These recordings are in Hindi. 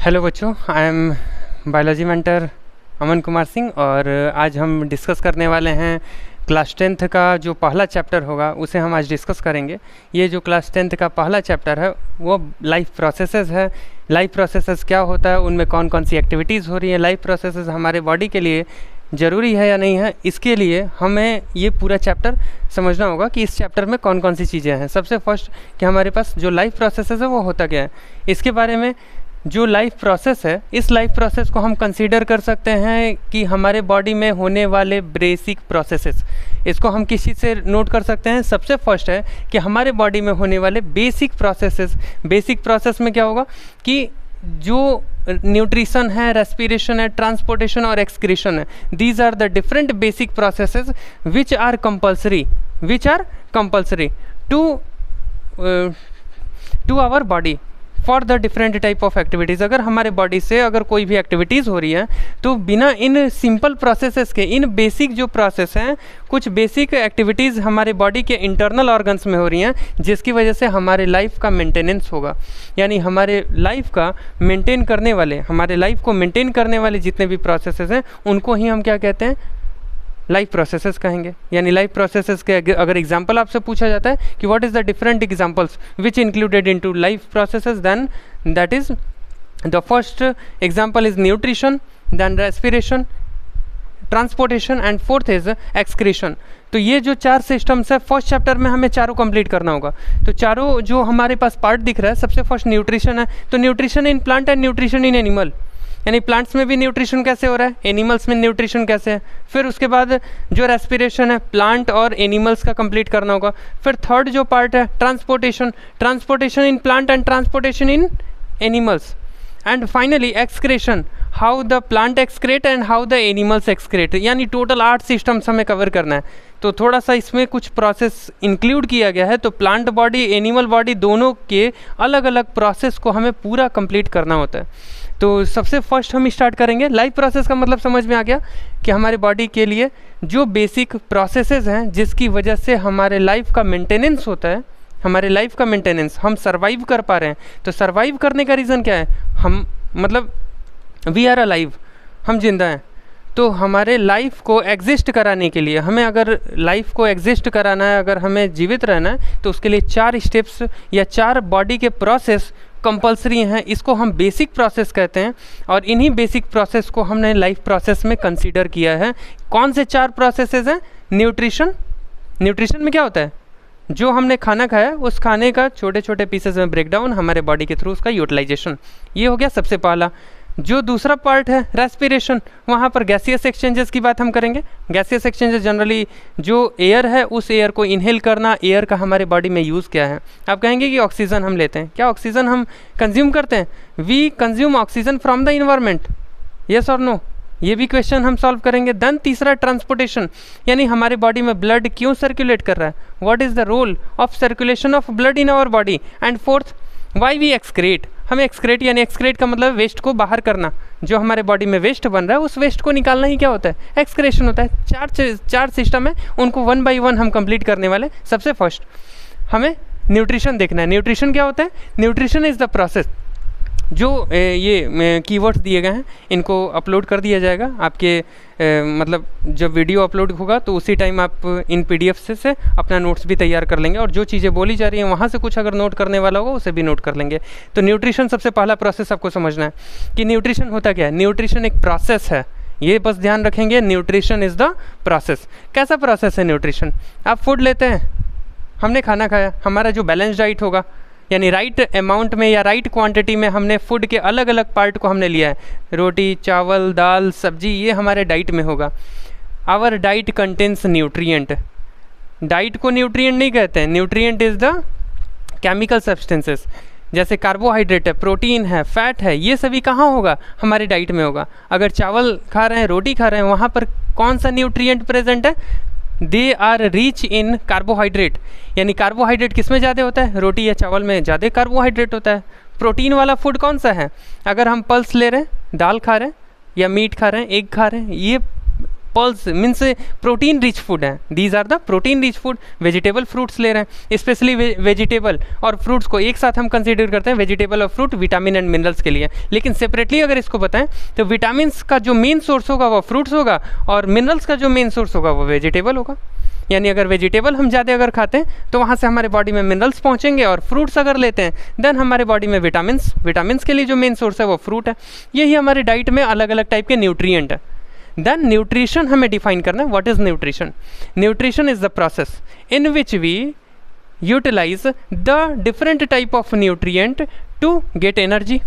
हेलो बच्चों, I am biology mentor Aman Kumar Singh और आज हम डिस्कस करने वाले हैं क्लास 10th का जो पहला चैप्टर होगा उसे हम आज डिस्कस करेंगे। ये जो क्लास 10th का पहला चैप्टर है वो लाइफ प्रोसेसेस है। लाइफ प्रोसेसेस क्या होता है, उनमें कौन कौन सी एक्टिविटीज़ हो रही हैं, लाइफ प्रोसेसेस हमारे बॉडी के लिए ज़रूरी है या नहीं है, इसके लिए हमें ये पूरा चैप्टर समझना होगा कि इस चैप्टर में कौन कौन सी चीज़ें हैं। सबसे फर्स्ट कि हमारे पास जो लाइफ प्रोसेसेस है वो होता क्या है, इसके बारे में। जो लाइफ प्रोसेस है, इस लाइफ प्रोसेस को हम कंसीडर कर सकते हैं कि हमारे बॉडी में होने वाले बेसिक प्रोसेसेस। इसको हम किस चीज़ से नोट कर सकते हैं? सबसे फर्स्ट है कि हमारे बॉडी में होने वाले बेसिक प्रोसेसेस। बेसिक प्रोसेस में क्या होगा कि जो न्यूट्रिशन है, रेस्पिरेशन है, ट्रांसपोर्टेशन और एक्सक्रीशन है, these are the different basic processes which are compulsory to our body for the different type of activities. अगर हमारे बॉडी से अगर कोई भी एक्टिविटीज़ हो रही है तो बिना इन सिंपल प्रोसेसेस के, इन बेसिक जो प्रोसेस हैं, कुछ बेसिक एक्टिविटीज़ हमारे बॉडी के इंटरनल ऑर्गन्स में हो रही हैं जिसकी वजह से हमारे लाइफ का मेंटेनेंस होगा। यानी हमारे लाइफ को मेंटेन करने वाले जितने भी प्रोसेसेस हैं उनको ही हम क्या कहते हैं? लाइफ प्रोसेसेस कहेंगे। यानी लाइफ प्रोसेसेस के अगर एग्जांपल आपसे पूछा जाता है कि what is the different examples which included into life processes, then that is the first example is nutrition, then respiration, transportation and fourth is excretion. तो ये जो चार सिस्टम्स है फर्स्ट चैप्टर में हमें चारों कंप्लीट करना होगा। तो चारों जो हमारे पास पार्ट दिख रहा है, सबसे फर्स्ट न्यूट्रिशन है। तो nutrition in plant and nutrition in animal, यानी प्लांट्स में भी न्यूट्रिशन कैसे हो रहा है, एनिमल्स में न्यूट्रिशन कैसे है। फिर उसके बाद जो रेस्पिरेशन है प्लांट और एनिमल्स का कंप्लीट करना होगा। फिर थर्ड जो पार्ट है transportation in plant and transportation in animals. And finally excretion, how the plant excrete and how the animals excrete. यानी टोटल 8 सिस्टम्स हमें कवर करना है। तो थोड़ा सा इसमें कुछ प्रोसेस इंक्लूड किया गया है। तो प्लांट बॉडी, एनिमल बॉडी, दोनों के अलग अलग प्रोसेस को हमें पूरा कंप्लीट करना होता है। तो सबसे फर्स्ट हम स्टार्ट करेंगे। लाइफ प्रोसेस का मतलब समझ में आ गया कि हमारे बॉडी के लिए जो बेसिक प्रोसेसेस हैं जिसकी वजह से हमारे लाइफ का मेंटेनेंस होता है, हमारे लाइफ का मेंटेनेंस, हम सर्वाइव कर पा रहे हैं। तो सर्वाइव करने का रीज़न क्या है? हम मतलब वी आर अलाइव, हम जिंदा हैं। तो हमारे लाइफ को एग्जिस्ट कराने के लिए, हमें अगर लाइफ को एग्जिस्ट कराना है, अगर हमें जीवित रहना है, तो उसके लिए 4 स्टेप्स या 4 बॉडी के प्रोसेस कंपल्सरी हैं। इसको हम बेसिक प्रोसेस कहते हैं और इन्हीं बेसिक प्रोसेस को हमने लाइफ प्रोसेस में कंसीडर किया है। कौन से 4 प्रोसेसेस हैं? न्यूट्रिशन में क्या होता है? जो हमने खाना खाया उस खाने का छोटे छोटे पीसेस में ब्रेकडाउन, हमारे बॉडी के थ्रू उसका यूटिलाइजेशन, ये हो गया सबसे पहला। जो दूसरा पार्ट है रेस्पिरेशन, वहाँ पर गैसियस एक्सचेंजेस की बात हम करेंगे। गैसियस एक्सचेंजेस जनरली जो एयर है उस एयर को इनहेल करना, एयर का हमारे बॉडी में यूज़ क्या है? आप कहेंगे कि ऑक्सीजन हम लेते हैं। क्या ऑक्सीजन हम कंज्यूम करते हैं? We consume oxygen from the environment, yes और नो? ये भी क्वेश्चन हम सॉल्व करेंगे। देन तीसरा ट्रांसपोर्टेशन, यानी हमारे बॉडी में ब्लड क्यों सर्कुलेट कर रहा है, what is the role of circulation of blood in our body. And fourth, why we excrete, हमें एक्सक्रेट, यानी एक्सक्रेट का मतलब वेस्ट को बाहर करना। जो हमारे बॉडी में वेस्ट बन रहा है उस वेस्ट को निकालना ही क्या होता है? एक्सक्रेशन होता है। 4 सिस्टम है, उनको 1 बाई 1 हम कंप्लीट करने वाले। सबसे फर्स्ट हमें न्यूट्रिशन देखना है। न्यूट्रिशन क्या होता है? Nutrition is the process. जो ये कीवर्ड्स दिए गए हैं इनको अपलोड कर दिया जाएगा आपके मतलब जब वीडियो अपलोड होगा तो उसी टाइम आप इन PDF से अपना नोट्स भी तैयार कर लेंगे और जो चीज़ें बोली जा रही हैं वहाँ से कुछ अगर नोट करने वाला होगा उसे भी नोट कर लेंगे। तो न्यूट्रिशन सबसे पहला प्रोसेस आपको समझना है कि न्यूट्रिशन होता क्या है। न्यूट्रिशन एक प्रोसेस है, ये बस ध्यान रखेंगे। Nutrition is the process. कैसा प्रोसेस है न्यूट्रिशन? आप फूड लेते हैं, हमने खाना खाया, हमारा जो बैलेंस डाइट होगा, यानी राइट अमाउंट में या राइट क्वांटिटी में हमने फूड के अलग अलग पार्ट को हमने लिया है। रोटी, चावल, दाल, सब्जी, ये हमारे डाइट में होगा। Our diet contains nutrient. Diet को न्यूट्रिएंट नहीं कहते हैं, nutrient is the chemical substances. जैसे कार्बोहाइड्रेट है, प्रोटीन है, फैट है, ये सभी कहाँ होगा? हमारे डाइट में होगा। अगर चावल खा रहे हैं, रोटी खा रहे हैं, वहाँ पर कौन सा न्यूट्रिएंट प्रेजेंट है? They are rich in carbohydrate. यानी कार्बोहाइड्रेट किस में ज़्यादा होता है? रोटी या चावल में ज़्यादा कार्बोहाइड्रेट होता है। प्रोटीन वाला फूड कौन सा है? अगर हम पल्स ले रहे हैं, दाल खा रहे हैं या मीट खा रहे हैं, एग खा रहे हैं, ये pulse means protein rich food है, these are the protein rich food. Vegetable fruits ले रहे हैं, स्पेशली वेजिटेबल और फ्रूट्स को एक साथ हम कंसीडर करते हैं, वेजिटेबल और फ्रूट विटामिन एंड मिनरल्स के लिए। लेकिन सेपरेटली अगर इसको बताएं तो विटामिन का जो मेन सोर्स होगा वो फ्रूट्स होगा और मिनरल्स का जो मेन सोर्स होगा वो वेजिटेबल होगा। यानी अगर वेजिटेबल हम ज़्यादा अगर खाते हैं तो वहाँ से हमारे बॉडी में मिनरल्स पहुँचेंगे, और फ्रूट्स अगर लेते हैं देन हमारे बॉडी में विटामिन्स के लिए जो मेन सोर्स है वो फ्रूट है। यही हमारे डाइट में अलग अलग टाइप के न्यूट्रिएंट है। देन न्यूट्रिशन हमें डिफाइन करना है, what is nutrition. Nutrition is the process in which we utilise the different type of nutrient to get energy.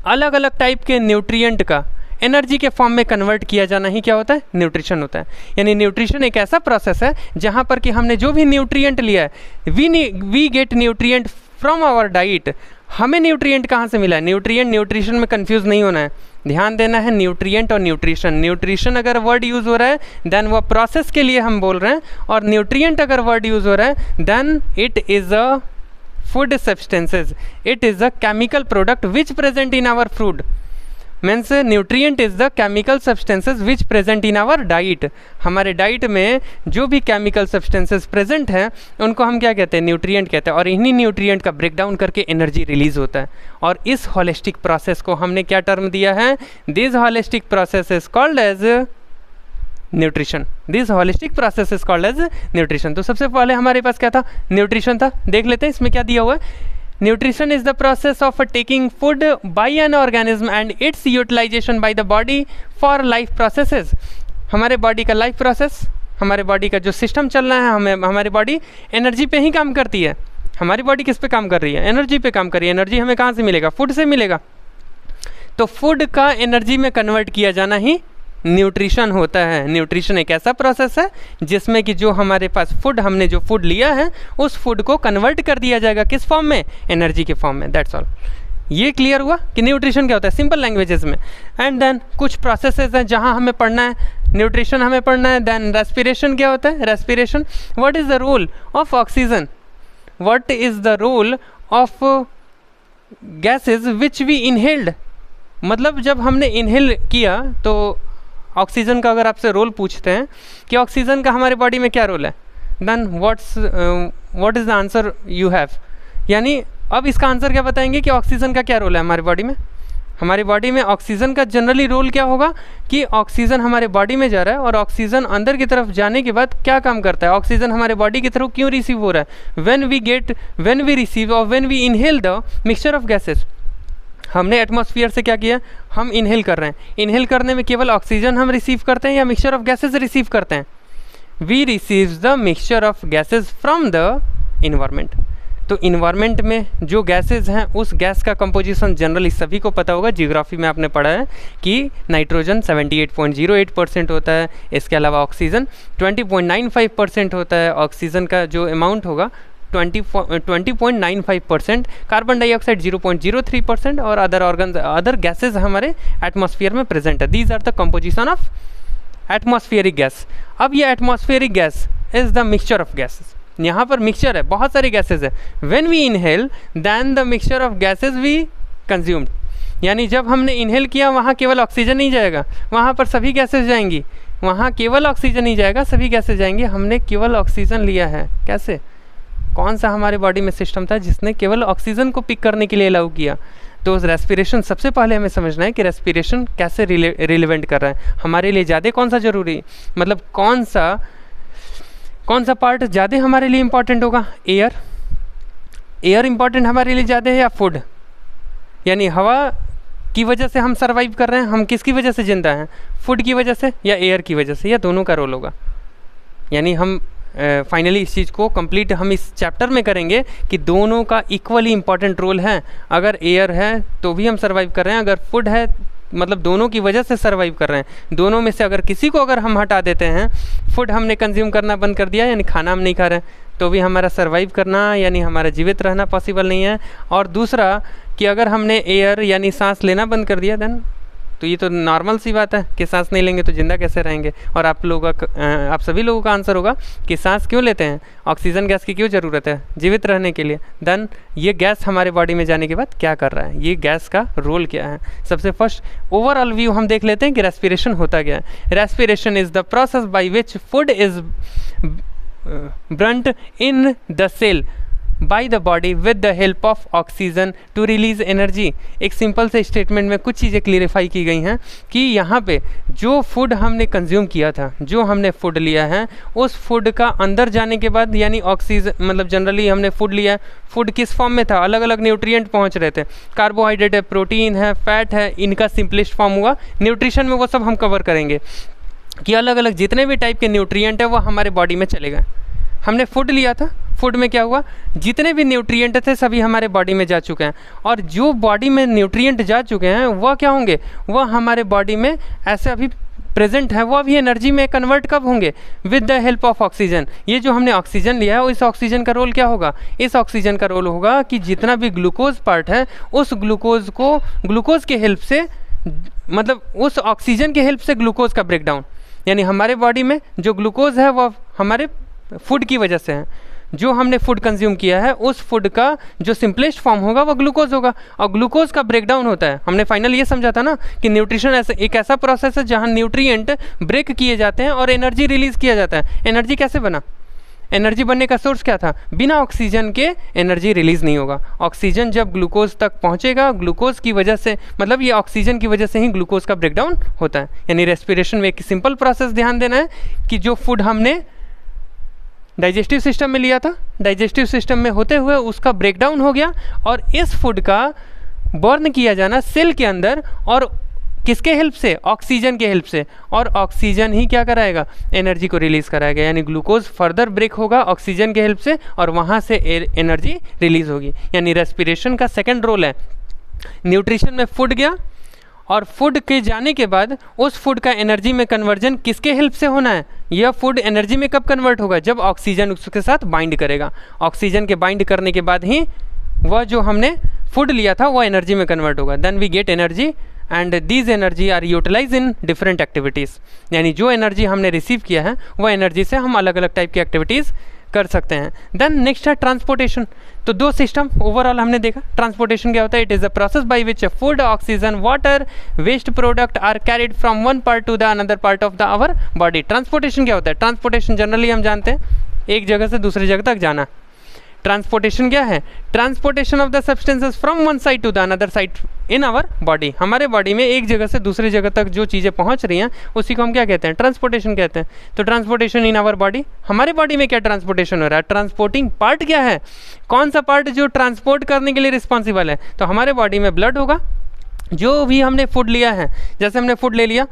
अलग अलग टाइप के न्यूट्रिएंट का एनर्जी के फॉर्म में कन्वर्ट किया जाना ही क्या होता है, न्यूट्रिशन होता है। यानी न्यूट्रिशन एक ऐसा प्रोसेस है जहाँ पर कि हमने जो भी न्यूट्रिएंट लिया है, we get nutrient from our diet. हमें न्यूट्रिएंट कहाँ से मिला है, न्यूट्रिशन में कंफ्यूज नहीं होना है, ध्यान देना है न्यूट्रिएंट और न्यूट्रिशन। न्यूट्रिशन अगर वर्ड यूज़ हो रहा है देन वो प्रोसेस के लिए हम बोल रहे हैं, और न्यूट्रिएंट अगर वर्ड यूज़ हो रहा है then it is a food substances, it is a chemical product which present in our food. Means nutrient is the chemical substances which present in our diet. हमारे डाइट में जो भी केमिकल सब्सटेंसेज प्रेजेंट हैं उनको हम क्या कहते हैं, न्यूट्रिएंट कहते हैं। और इन्हीं न्यूट्रिएंट का ब्रेकडाउन करके एनर्जी रिलीज होता है, और इस होलिस्टिक प्रोसेस को हमने क्या टर्म दिया है, this holistic process is called as nutrition. This holistic process is called as nutrition. तो सबसे पहले हमारे पास क्या था, न्यूट्रिशन था। देख लेते हैं इसमें क्या दिया हुआ है। Nutrition is the process of taking food by an organism and its utilization by the body for life processes। हमारे बॉडी का लाइफ प्रोसेस, हमारे बॉडी का जो सिस्टम चल रहा है, हमारी बॉडी एनर्जी पे ही काम करती है। हमारी बॉडी किस पे काम कर रही है, एनर्जी पे काम कर रही है। एनर्जी हमें कहाँ से मिलेगा, फूड से मिलेगा। तो फूड का एनर्जी में कन्वर्ट किया जाना ही न्यूट्रिशन होता है। न्यूट्रिशन एक ऐसा प्रोसेस है जिसमें कि जो हमारे पास फूड, हमने जो फूड लिया है उस फूड को कन्वर्ट कर दिया जाएगा किस फॉर्म में, एनर्जी के फॉर्म में। That's all. ये क्लियर हुआ कि न्यूट्रिशन क्या होता है सिंपल लैंग्वेजेस में। एंड देन कुछ प्रोसेसेस हैं जहाँ हमें पढ़ना है, न्यूट्रिशन हमें पढ़ना है। देन रेस्पिरेशन क्या होता है, respiration, what is the role of oxygen, what is the role of gases which we inhaled. मतलब जब हमने इनहेल किया तो ऑक्सीजन का अगर आपसे रोल पूछते हैं कि ऑक्सीजन का हमारे बॉडी में क्या रोल है, then what is the answer you have. यानी अब इसका आंसर क्या बताएंगे कि ऑक्सीजन का क्या रोल है हमारे बॉडी में। हमारी बॉडी में ऑक्सीजन का जनरली रोल क्या होगा कि ऑक्सीजन हमारे बॉडी में जा रहा है, और ऑक्सीजन अंदर की तरफ जाने के बाद क्या काम करता है, ऑक्सीजन हमारे बॉडी की तरफ क्यों रिसीव हो रहा है, व्हेन वी रिसीव और when we inhale the mixture of gases. हमने एटमॉस्फेयर से क्या किया, हम इनहेल कर रहे हैं। इनहेल करने में केवल ऑक्सीजन हम रिसीव करते हैं या मिक्सचर ऑफ गैसेज रिसीव करते हैं, we receive the mixture of gases from the environment. तो इन्वायरमेंट में जो गैसेज हैं उस गैस का कंपोजिशन जनरली सभी को पता होगा, जियोग्राफी में आपने पढ़ा है कि नाइट्रोजन 78.08% होता है, इसके अलावा ऑक्सीजन 20.95% होता है। ऑक्सीजन का जो अमाउंट होगा 20.95%, कार्बन डाइऑक्साइड 0.03% और अदर गैसेज हमारे एटमॉस्फेयर में प्रेजेंट है। These are the composition of atmospheric gas. अब ये atmospheric gas is the mixture of gases. यहाँ पर मिक्सचर है, बहुत सारी गैसेज है। When we inhale then the mixture of gases we consumed. यानी जब हमने इनहेल किया वहाँ केवल ऑक्सीजन नहीं जाएगा, वहाँ पर सभी गैसेज जाएंगी। वहाँ केवल ऑक्सीजन नहीं जाएगा, सभी गैसेज जाएंगी। हमने केवल ऑक्सीजन लिया है, कैसे, कौन सा हमारे बॉडी में सिस्टम था जिसने केवल ऑक्सीजन को पिक करने के लिए अलाउ किया। तो रेस्पिरेशन सबसे पहले हमें समझना है कि रेस्पिरेशन कैसे रिलेवेंट कर रहा है हमारे लिए, ज़्यादा कौन सा जरूरी, मतलब कौन सा पार्ट ज़्यादा हमारे लिए इंपॉर्टेंट होगा। एयर इंपॉर्टेंट हमारे लिए ज़्यादा है या फूड, यानी हवा की वजह से हम सर्वाइव कर रहे हैं, हम किसकी वजह से जिंदा हैं, फूड की वजह से या एयर की वजह से, या दोनों का रोल होगा। यानी हम फाइनली इस चीज़ को कंप्लीट हम इस चैप्टर में करेंगे कि दोनों का इक्वली इंपॉर्टेंट रोल है। अगर एयर है तो भी हम सर्वाइव कर रहे हैं, अगर फूड है मतलब दोनों की वजह से सर्वाइव कर रहे हैं। दोनों में से अगर किसी को अगर हम हटा देते हैं, फूड हमने कंज्यूम करना बंद कर दिया यानी खाना हम नहीं खा रहे हैं, तो भी हमारा सर्वाइव करना यानी हमारा जीवित रहना पॉसिबल नहीं है। और दूसरा कि अगर हमने एयर यानी सांस लेना बंद कर दिया देन तो ये तो नॉर्मल सी बात है कि सांस नहीं लेंगे तो जिंदा कैसे रहेंगे। और आप सभी लोगों का आंसर होगा कि सांस क्यों लेते हैं, ऑक्सीजन गैस की क्यों ज़रूरत है जीवित रहने के लिए। देन ये गैस हमारे बॉडी में जाने के बाद क्या कर रहा है, ये गैस का रोल क्या है। सबसे फर्स्ट ओवरऑल व्यू हम देख लेते हैं कि रेस्पिरेशन होता क्या है। Respiration is the process by which food is burnt in the cell by the body with the help of oxygen to release energy। एक सिंपल से स्टेटमेंट में कुछ चीज़ें क्लियरिफाई की गई हैं कि यहाँ पे जो फूड हमने कंज्यूम किया था, जो हमने फूड लिया है, उस फूड का अंदर जाने के बाद यानी ऑक्सीजन, मतलब जनरली हमने फूड लिया है, फूड किस फॉर्म में था, अलग अलग न्यूट्रिएंट पहुँच रहे थे, कार्बोहाइड्रेट है, प्रोटीन है, फैट है, इनका सिंपलेस्ट फॉर्म हुआ न्यूट्रिशन में। वो सब हम कवर करेंगे कि अलग अलग जितने भी टाइप के न्यूट्रिएंट है वो हमारे बॉडी में चले गए। हमने फूड लिया था, फूड में क्या हुआ, जितने भी न्यूट्रिएंट थे सभी हमारे बॉडी में जा चुके हैं। और जो बॉडी में न्यूट्रिएंट जा चुके हैं वह क्या होंगे, वह हमारे बॉडी में ऐसे अभी प्रेजेंट है, वो अभी एनर्जी में कन्वर्ट कब होंगे, with the help of oxygen. ये जो हमने ऑक्सीजन लिया है, इस ऑक्सीजन का रोल क्या होगा, इस ऑक्सीजन का रोल होगा कि जितना भी ग्लूकोज पार्ट है उस ग्लूकोज को ग्लूकोज के हेल्प से, मतलब उस ऑक्सीजन के हेल्प से ग्लूकोज का ब्रेकडाउन, यानी हमारे बॉडी में जो ग्लूकोज है वो हमारे फूड की वजह से है। जो हमने फूड कंज्यूम किया है उस फूड का जो सिंपलेस्ट फॉर्म होगा वो ग्लूकोज होगा, और ग्लूकोज का ब्रेकडाउन होता है। हमने फाइनल ये समझा था ना कि न्यूट्रिशन एक ऐसा प्रोसेस है जहाँ न्यूट्रिएंट ब्रेक किए जाते हैं और एनर्जी रिलीज़ किया जाता है। एनर्जी कैसे बना, एनर्जी बनने का सोर्स क्या था, बिना ऑक्सीजन के एनर्जी रिलीज़ नहीं होगा। ऑक्सीजन जब ग्लूकोज तक पहुंचेगा, ग्लूकोज की वजह से, मतलब ये ऑक्सीजन की वजह से ही ग्लूकोज का ब्रेकडाउन होता है। यानी रेस्पिरेशन में एक सिंपल प्रोसेस ध्यान देना है कि जो फूड हमने डाइजेस्टिव सिस्टम में लिया था, डाइजेस्टिव सिस्टम में होते हुए उसका ब्रेकडाउन हो गया और इस फूड का बर्न किया जाना सेल के अंदर, और किसके हेल्प से, ऑक्सीजन के हेल्प से। और ऑक्सीजन ही क्या कराएगा, एनर्जी को रिलीज़ कराएगा। यानी ग्लूकोज फर्दर ब्रेक होगा ऑक्सीजन के हेल्प से और वहाँ से एनर्जी रिलीज़ होगी। यानी रेस्पिरेशन का सेकंड रोल है। न्यूट्रिशन में फूड गया और फूड के जाने के बाद उस फूड का एनर्जी में कन्वर्जन किसके हेल्प से होना है, यह फूड एनर्जी में कब कन्वर्ट होगा, जब ऑक्सीजन उसके साथ बाइंड करेगा। ऑक्सीजन के बाइंड करने के बाद ही वह जो हमने फूड लिया था वह एनर्जी में कन्वर्ट होगा। Then we get energy and these energy are utilize in different activities. यानी जो एनर्जी हमने रिसीव किया है वह एनर्जी से हम अलग अलग टाइप की एक्टिविटीज़ कर सकते हैं। देन नेक्स्ट है ट्रांसपोर्टेशन। तो दो सिस्टम ओवरऑल हमने देखा। ट्रांसपोर्टेशन क्या होता है, it is a process by which food, oxygen, water, waste product are carried from one part to the another part of the our body. Transportation क्या होता है, ट्रांसपोर्टेशन जनरली हम जानते हैं एक जगह से दूसरी जगह तक जाना। ट्रांसपोर्टेशन क्या है, transportation of the substances from one side to the another side in our body. हमारे बॉडी में एक जगह से दूसरी जगह तक जो चीज़ें पहुंच रही हैं उसी को हम क्या कहते हैं, ट्रांसपोर्टेशन कहते हैं। तो ट्रांसपोर्टेशन इन आवर बॉडी, हमारे बॉडी में क्या ट्रांसपोर्टेशन हो रहा है, ट्रांसपोर्टिंग पार्ट क्या है, कौन सा पार्ट जो ट्रांसपोर्ट करने के लिए रिस्पॉन्सिबल है। तो हमारे बॉडी में ब्लड होगा, जो भी हमने फूड लिया है, जैसे हमने फूड ले लिया,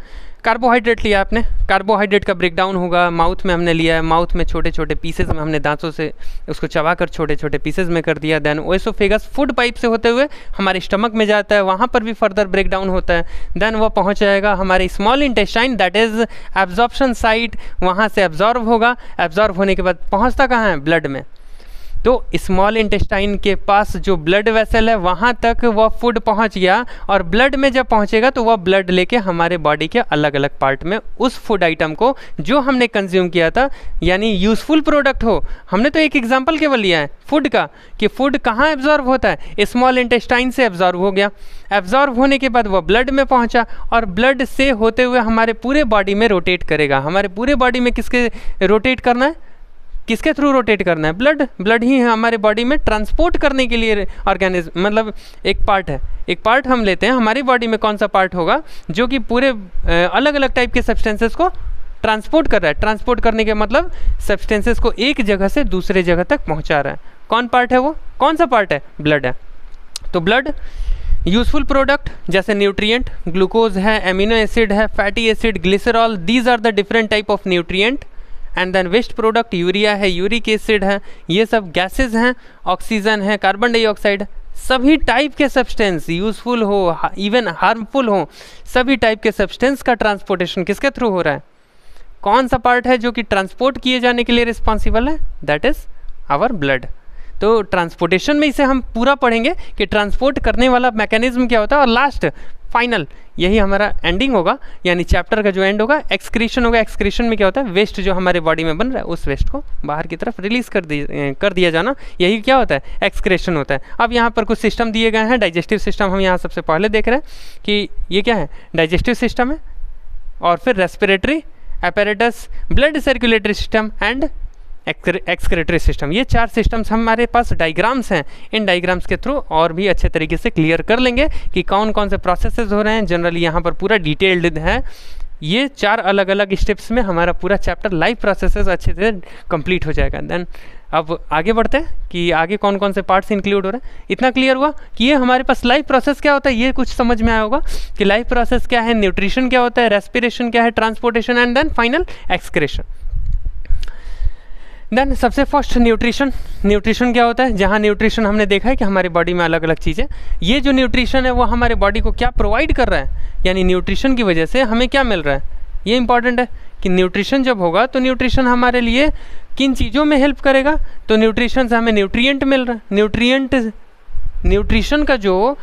कार्बोहाइड्रेट लिया आपने, कार्बोहाइड्रेट का ब्रेकडाउन होगा, माउथ में हमने लिया है, माउथ में छोटे छोटे पीसेज में हमने दांतों से उसको चबाकर छोटे छोटे पीसेज में कर दिया। देन ओएसोफेगस फूड पाइप से होते हुए हमारे स्टमक में जाता है, वहाँ पर भी फर्दर ब्रेकडाउन होता है। देन वह पहुँच जाएगा हमारे small intestine, that is absorption site, वहाँ से एब्जॉर्ब होगा। एब्जॉर्ब होने के बाद पहुँचता कहाँ है, ब्लड में। तो स्मॉल इंटेस्टाइन के पास जो ब्लड वेसल है वहाँ तक वह फूड पहुँच गया, और ब्लड में जब पहुँचेगा तो वह ब्लड लेके हमारे बॉडी के अलग अलग पार्ट में उस फूड आइटम को जो हमने कंज्यूम किया था, यानी यूज़फुल प्रोडक्ट हो। हमने तो एक एग्जांपल केवल लिया है फूड का कि फूड कहाँ एब्जॉर्ब होता है, स्मॉल इंटेस्टाइन से एब्जॉर्ब हो गया। एब्जॉर्ब होने के बाद वह ब्लड में पहुँचा और ब्लड से होते हुए हमारे पूरे बॉडी में रोटेट करेगा। हमारे पूरे बॉडी में किसके रोटेट करना है, किसके थ्रू रोटेट करना है, ब्लड ही हमारे बॉडी में ट्रांसपोर्ट करने के लिए ऑर्गेनिज्म, मतलब एक पार्ट है। एक पार्ट हम लेते हैं, हमारी बॉडी में कौन सा पार्ट होगा जो कि पूरे अलग अलग टाइप के सब्सटेंसेस को ट्रांसपोर्ट कर रहा है। ट्रांसपोर्ट करने के मतलब सब्सटेंसेस को एक जगह से दूसरे जगह तक पहुंचा रहा है। कौन पार्ट है वो, कौन सा पार्ट है, ब्लड है। तो ब्लड यूजफुल प्रोडक्ट जैसे न्यूट्रिएंट, ग्लूकोज है, एमिनो एसिड है, fatty acid, glycerol, these are the different type of nutrient. And then waste product urea है, यूरिक एसिड है, ये सब गैसेज हैं, ऑक्सीजन है, कार्बन डाइऑक्साइड। सभी टाइप के सब्सटेंस यूजफुल हो, इवन हार्मफुल हो, सभी टाइप के सब्सटेंस का ट्रांसपोर्टेशन किसके थ्रू हो रहा है, कौन सा पार्ट है जो कि ट्रांसपोर्ट किए जाने के लिए रिस्पॉन्सिबल है, दैट इज आवर ब्लड। तो ट्रांसपोर्टेशन में इसे हम पूरा पढ़ेंगे कि ट्रांसपोर्ट करने वाला मैकेनिज्म क्या होता है। और लास्ट फाइनल, यही हमारा एंडिंग होगा, यानी चैप्टर का जो एंड होगा एक्सक्रीशन होगा। एक्सक्रीशन में क्या होता है, वेस्ट जो हमारे बॉडी में बन रहा है उस वेस्ट को बाहर की तरफ रिलीज कर दिया जाना, यही क्या होता है, एक्सक्रेशन होता है। अब यहाँ पर कुछ सिस्टम दिए गए हैं। डाइजेस्टिव सिस्टम हम यहाँ सबसे पहले देख रहे हैं कि ये क्या है, डाइजेस्टिव सिस्टम है, और फिर respiratory apparatus, blood circulatory system and excretory system. ये 4 सिस्टम्स हमारे पास डायग्राम्स हैं। इन डायग्राम्स के थ्रू और भी अच्छे तरीके से क्लियर कर लेंगे कि कौन कौन से प्रोसेसेस हो रहे हैं। जनरली यहाँ पर पूरा डिटेल्ड है। ये 4 अलग अलग स्टेप्स में हमारा पूरा चैप्टर लाइफ प्रोसेसेस अच्छे से कंप्लीट हो जाएगा। देन अब आगे बढ़ते हैं कि आगे कौन कौन से पार्ट्स इंक्लूड हो रहे हैं। इतना क्लियर हुआ कि ये हमारे पास लाइफ प्रोसेस क्या होता है, ये कुछ समझ में आया होगा कि लाइफ प्रोसेस क्या है, न्यूट्रिशन क्या होता है, रेस्पिरेशन क्या है, transportation and then final excretion. Then सबसे फर्स्ट न्यूट्रिशन। न्यूट्रिशन क्या होता है, जहाँ न्यूट्रिशन हमने देखा है कि हमारे बॉडी में अलग अलग चीज़ें, ये जो न्यूट्रिशन है वो हमारे बॉडी को क्या प्रोवाइड कर रहा है, यानी न्यूट्रिशन की वजह से हमें क्या मिल रहा है, ये इंपॉर्टेंट है कि न्यूट्रिशन जब होगा तो न्यूट्रिशन हमारे लिए किन चीज़ों में हेल्प करेगा। तो न्यूट्रिशन से हमें न्यूट्रिएंट मिल रहा है। न्यूट्रिशन का जो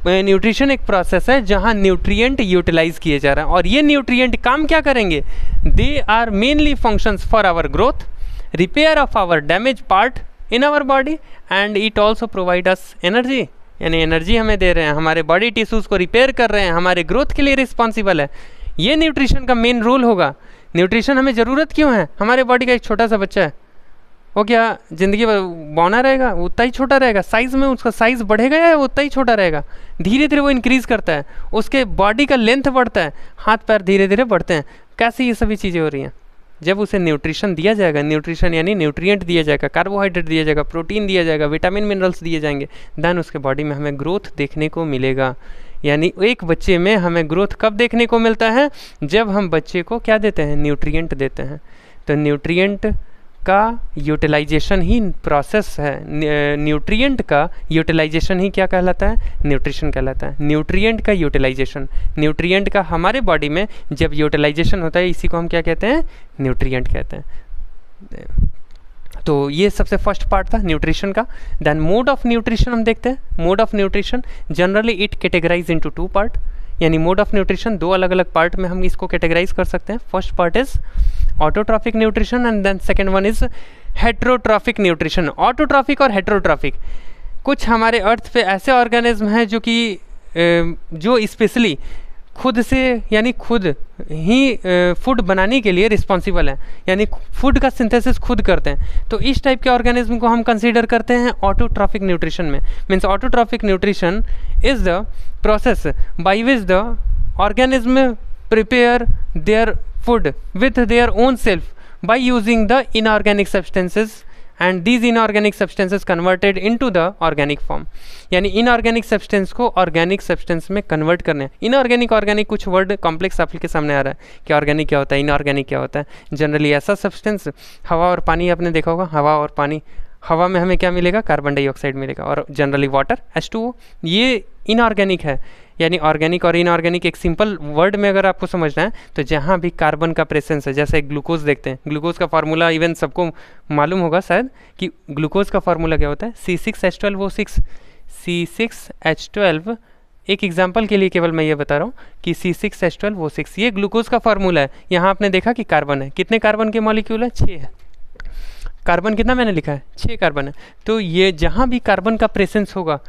न्यूट्रिशन एक प्रोसेस है जहाँ न्यूट्रिएंट यूटिलाइज किए जा रहे हैं, और ये न्यूट्रिएंट काम क्या करेंगे, they are mainly functions for our growth, repair of our damage part in our body and it also provide us energy, यानी एनर्जी हमें दे रहे हैं, हमारे बॉडी टिश्यूज़ को रिपेयर कर रहे हैं, हमारे ग्रोथ के लिए रिस्पॉन्सिबल है। ये न्यूट्रिशन का मेन रोल होगा। न्यूट्रिशन हमें ज़रूरत क्यों है, हमारे बॉडी का एक छोटा सा बच्चा है, वो क्या ज़िंदगी बौना रहेगा, उतना ही छोटा रहेगा, साइज़ में उसका साइज़ बढ़ेगा या उतना ही छोटा रहेगा, धीरे धीरे वो इंक्रीज़ करता है, उसके बॉडी का लेंथ बढ़ता है, हाथ पैर धीरे धीरे बढ़ते हैं। कैसे ये सभी चीज़ें हो रही हैं, जब उसे न्यूट्रिशन दिया जाएगा, न्यूट्रिशन यानी न्यूट्रिएंट दिया जाएगा, कार्बोहाइड्रेट दिया जाएगा, प्रोटीन दिया जाएगा, विटामिन मिनरल्स दिए जाएंगे, देन उसके बॉडी में हमें ग्रोथ देखने को मिलेगा। यानी एक बच्चे में हमें ग्रोथ कब देखने को मिलता है, जब हम बच्चे को क्या देते हैं, न्यूट्रिएंट देते हैं। तो न्यूट्रिएंट का यूटिलाइजेशन ही प्रोसेस है, न्यूट्रिएंट का यूटिलाइजेशन ही क्या कहलाता है, न्यूट्रिशन कहलाता है। न्यूट्रिएंट का यूटिलाइजेशन, न्यूट्रिएंट का हमारे बॉडी में जब यूटिलाइजेशन होता है, इसी को हम क्या कहते हैं, न्यूट्रिएंट कहते हैं। तो ये सबसे फर्स्ट पार्ट था न्यूट्रिशन का। देन मोड ऑफ न्यूट्रिशन हम देखते हैं। Mode of nutrition generally it categorize into 2 part, यानी मोड ऑफ न्यूट्रिशन 2 अलग अलग पार्ट में हम इसको कैटेगराइज कर सकते हैं। First part is autotrophic nutrition and then second one is heterotrophic nutrition. Autotrophic और हेट्रोट्रॉफिक, कुछ हमारे अर्थ पे ऐसे ऑर्गेनिज्म हैं जो स्पेशली खुद से यानी खुद ही फूड बनाने के लिए रिस्पॉन्सिबल है, यानी फूड का सिंथेसिस खुद करते हैं। तो इस टाइप के ऑर्गेनिज्म को हम कंसीडर करते हैं ऑटोट्रॉफिक न्यूट्रिशन में। Means autotrophic nutrition is the process by which the organism prepare their food with their own self by using the inorganic substances and these inorganic substances converted into the organic form. यानी इनऑर्गेनिक सब्सटेंस को ऑर्गेनिक सब्सटेंस में कन्वर्ट करने। इनऑर्गेनिक ऑर्गेनिक कुछ वर्ड कॉम्प्लेक्स आपके सामने आ रहा है कि ऑर्गेनिक क्या होता है, इनऑर्गेनिक क्या होता है। जनरली ऐसा सब्सटेंस, हवा और पानी आपने देखा होगा, हवा और पानी, हवा में हमें क्या मिलेगा, कार्बन डाइऑक्साइड मिलेगा, और जनरली वाटर H2O, ये इनऑर्गेनिक है। यानी ऑर्गेनिक और इनऑर्गेनिक एक सिंपल वर्ड में अगर आपको समझना है तो जहाँ भी कार्बन का प्रेजेंस है, जैसे ग्लूकोज देखते हैं, ग्लूकोज का फार्मूला इवन सबको मालूम होगा शायद कि ग्लूकोज का फार्मूला क्या होता है, C6H12O6। C6H12, एक एग्जांपल के लिए केवल मैं ये बता रहा हूँ कि C6H12O6 ये ग्लूकोज का फार्मूला है। यहाँ आपने देखा कि कार्बन है, कितने कार्बन के मॉलिक्यूल है, 6 है। कार्बन कितना मैंने लिखा है, 6 कार्बन है। तो ये जहाँ भी कार्बन का प्रेजेंस होगा,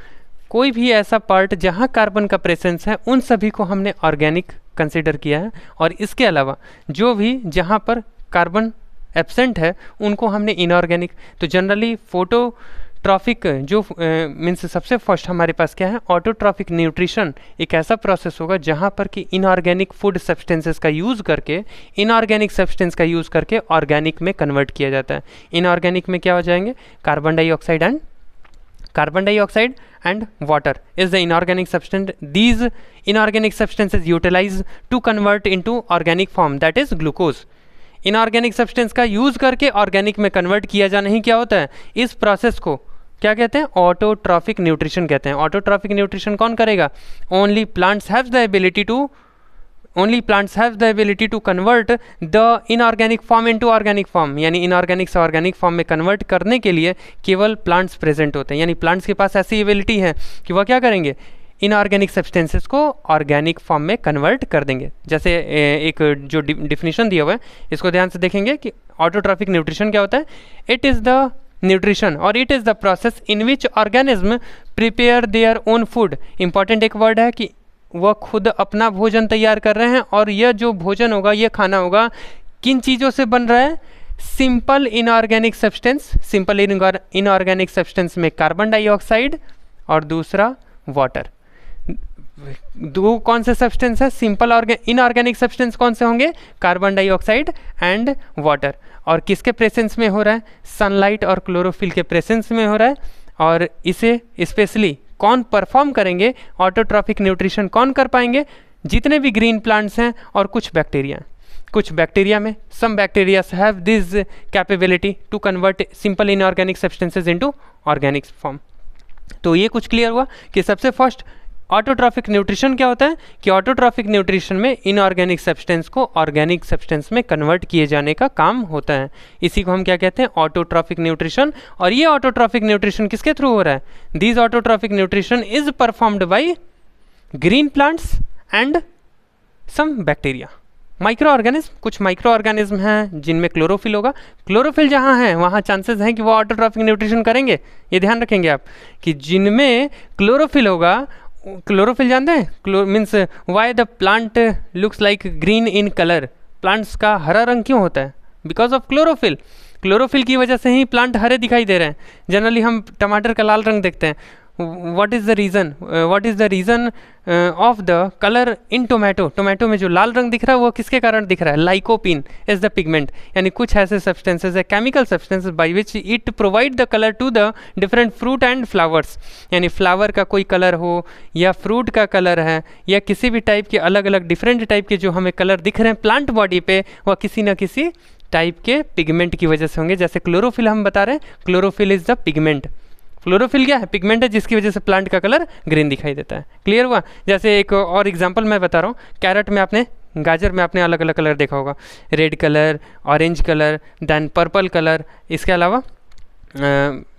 कोई भी ऐसा पार्ट जहाँ कार्बन का प्रेजेंस है, उन सभी को हमने ऑर्गेनिक कंसिडर किया है। और इसके अलावा जो भी जहाँ पर कार्बन एब्सेंट है उनको हमने इनऑर्गेनिक। तो जनरली फोटोट्रॉफिक जो मीन्स सबसे फर्स्ट हमारे पास क्या है, ऑटोट्रॉफिक न्यूट्रिशन एक ऐसा प्रोसेस होगा जहाँ पर कि इनऑर्गेनिक फूड सब्सटेंसेस का यूज़ करके, इनऑर्गेनिक सब्सटेंस का यूज़ करके ऑर्गेनिक में कन्वर्ट किया जाता है। इनऑर्गेनिक में क्या हो जाएंगे, carbon dioxide and water is the inorganic substance. These inorganic substances utilize to convert into organic form, that is glucose. inorganic substance का यूज़ करके ऑर्गेनिक में कन्वर्ट किया जाना ही क्या होता है, इस प्रोसेस को क्या कहते हैं, ऑटोट्रॉफिक न्यूट्रिशन कहते हैं। ऑटोट्रॉफिक न्यूट्रिशन कौन करेगा, only plants have the ability to convert the inorganic form into organic form. यानी इनऑर्गेनिक से ऑर्गेनिक फॉर्म में कन्वर्ट करने के लिए केवल प्लांट्स प्रेजेंट होते हैं। यानी प्लांट्स के पास ऐसी एबिलिटी है कि वह क्या करेंगे, इनऑर्गेनिक सब्सटेंसेस को ऑर्गेनिक फॉर्म में कन्वर्ट कर देंगे। जैसे एक जो डिफिनीशन दिया हुआ है इसको ध्यान से देखेंगे कि ऑटोट्रॉफिक न्यूट्रिशन क्या होता है। इट इज़ द न्यूट्रिशन और it is the process in which organism prepare their own food. Important एक वर्ड है कि वह खुद अपना भोजन तैयार कर रहे हैं और यह जो भोजन होगा, यह खाना होगा, किन चीज़ों से बन रहा है? Simple inorganic substance. Simple inorganic substance में कार्बन डाइऑक्साइड और दूसरा वाटर। दो कौन से सब्सटेंस है? सिंपल इनऑर्गेनिक सब्सटेंस कौन से होंगे? Carbon dioxide and water. और किसके प्रेजेंस में हो रहा है? सनलाइट और क्लोरोफिल के प्रेजेंस में हो रहा है। और इसे स्पेशली कौन परफॉर्म करेंगे? ऑटोट्रॉफिक न्यूट्रिशन कौन कर पाएंगे? जितने भी ग्रीन प्लांट्स हैं और कुछ बैक्टीरिया। कुछ बैक्टीरिया में some bacterias have this capability to convert simple inorganic substances into organic form. तो ये कुछ क्लियर हुआ कि सबसे फर्स्ट ऑटोट्रॉफिक न्यूट्रिशन क्या होता है कि ऑटोट्रॉफिक न्यूट्रिशन में इनऑर्गेनिक सब्सटेंस को ऑर्गेनिक सब्सटेंस में कन्वर्ट किए जाने का काम होता है। इसी को हम क्या कहते हैं? Autotrophic nutrition. और ये ऑटोट्रॉफिक न्यूट्रिशन किसके थ्रू हो रहा है? This autotrophic nutrition is performed by green plants and some bacteria. Micro organism, कुछ माइक्रो ऑर्गेनिज्म हैं जिनमें क्लोरोफिल होगा। क्लोरोफिल जहाँ है वहाँ चांसेस हैं कि वो ऑटोट्रॉफिक न्यूट्रिशन करेंगे। ये ध्यान रखेंगे आप कि जिनमें क्लोरोफिल होगा, क्लोरोफिल जानते हैं? Means why the plant looks like green in colour. Plants का हरा रंग क्यों होता है? Because of chlorophyll. क्लोरोफिल की वजह से ही प्लांट हरे दिखाई दे रहे हैं। जनरली हम टमाटर का लाल रंग देखते हैं। what is the reason of the color in tomato? Tomato में जो लाल रंग दिख रहा है वो किसके कारण दिख रहा है? Lycopene is the pigment. यानी कुछ ऐसे सब्सटेंसेस है, chemical substances by which it provide the colour to the different fruit and flowers. यानी फ्लावर का कोई कलर हो या फ्रूट का कलर है या किसी भी टाइप के अलग अलग डिफरेंट टाइप के जो हमें कलर दिख रहे हैं प्लांट बॉडी पे, वह किसी न किसी टाइप के पिगमेंट की वजह से होंगे। जैसे क्लोरोफिल हम बता रहे हैं, chlorophyll is the pigment. Chlorophyll क्या है? पिगमेंट है जिसकी वजह से प्लांट का कलर ग्रीन दिखाई देता है। क्लियर हुआ? जैसे एक और एग्जांपल मैं बता रहा हूँ, कैरेट में आपने, गाजर में आपने अलग अलग कलर देखा होगा, red colour, orange colour, then purple colour, इसके अलावा